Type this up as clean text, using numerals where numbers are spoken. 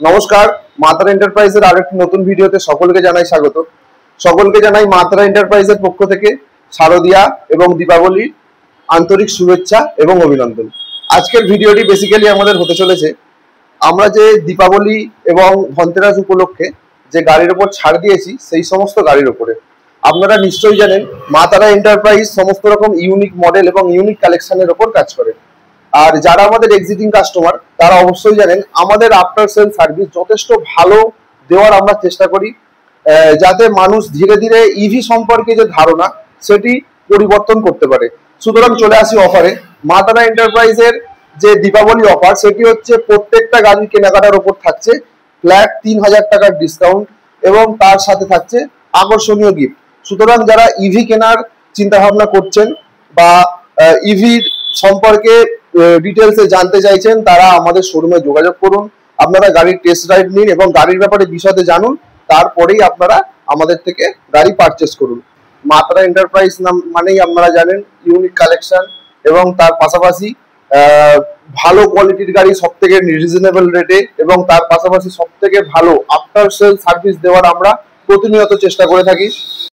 নমস্কার, মাতারা এন্টারপ্রাইজের আরেকটি নতুন ভিডিওতে সকলকে জানাই স্বাগত। সকলকে জানাই মাতারা এন্টারপ্রাইজের পক্ষ থেকে শারদিয়া এবং দীপাবলির আন্তরিক শুভেচ্ছা এবং অভিনন্দন। আজকের ভিডিওটি বেসিক্যালি আমাদের হতে চলেছে, আমরা যে দীপাবলি এবং ধনতেরাস উপলক্ষে যে গাড়ির ওপর ছাড় দিয়েছি সেই সমস্ত গাড়ির ওপরে। আপনারা নিশ্চয়ই জানেন মাতারা এন্টারপ্রাইজ সমস্ত রকম ইউনিক মডেল এবং ইউনিক কালেকশনের ওপর কাজ করে। আর যারা আমাদের এক্সিস্টিং কাস্টমার তারা অবশ্যই জানেন আমাদের আফটার সেল সার্ভিস যথেষ্ট ভালো দেওয়ার আমরা চেষ্টা করি, যাতে মানুষ ধীরে ধীরে ইভি সম্পর্কে যে ধারণা সেটি পরিবর্তন করতে পারে। সুতরাং চলে আসি অফারে। মাতারা এন্টারপ্রাইজের যে দীপাবলি অফার সেটি হচ্ছে প্রত্যেকটা গাড়ির কেনাকাটার ওপর থাকছে ফ্ল্যাট 3000 টাকার ডিসকাউন্ট এবং তার সাথে থাকছে আকর্ষণীয় গিফট। সুতরাং যারা ইভি কেনার চিন্তা ভাবনা করছেন বা ইভির সম্পর্কে ডিটেলসে জানতে চাইছেন তারা আমাদের শোরুমে যোগাযোগ করুন। আপনারা গাড়ির টেস্ট রাইড নিন এবং গাড়ির ব্যাপারে বিশদে জানুন, তারপরেই আপনারা আমাদের থেকে গাড়ি পারচেস করুন। মাতারা এন্টারপ্রাইজ নাম মানেই আপনারা জানেন ইউনিক কালেকশন এবং তার পাশাপাশি ভালো কোয়ালিটির গাড়ি সব থেকে রিজনেবল রেটে এবং তার পাশাপাশি সব থেকে ভালো আফটার সেল সার্ভিস দেওয়ার আমরা প্রতিনিয়ত চেষ্টা করে থাকি।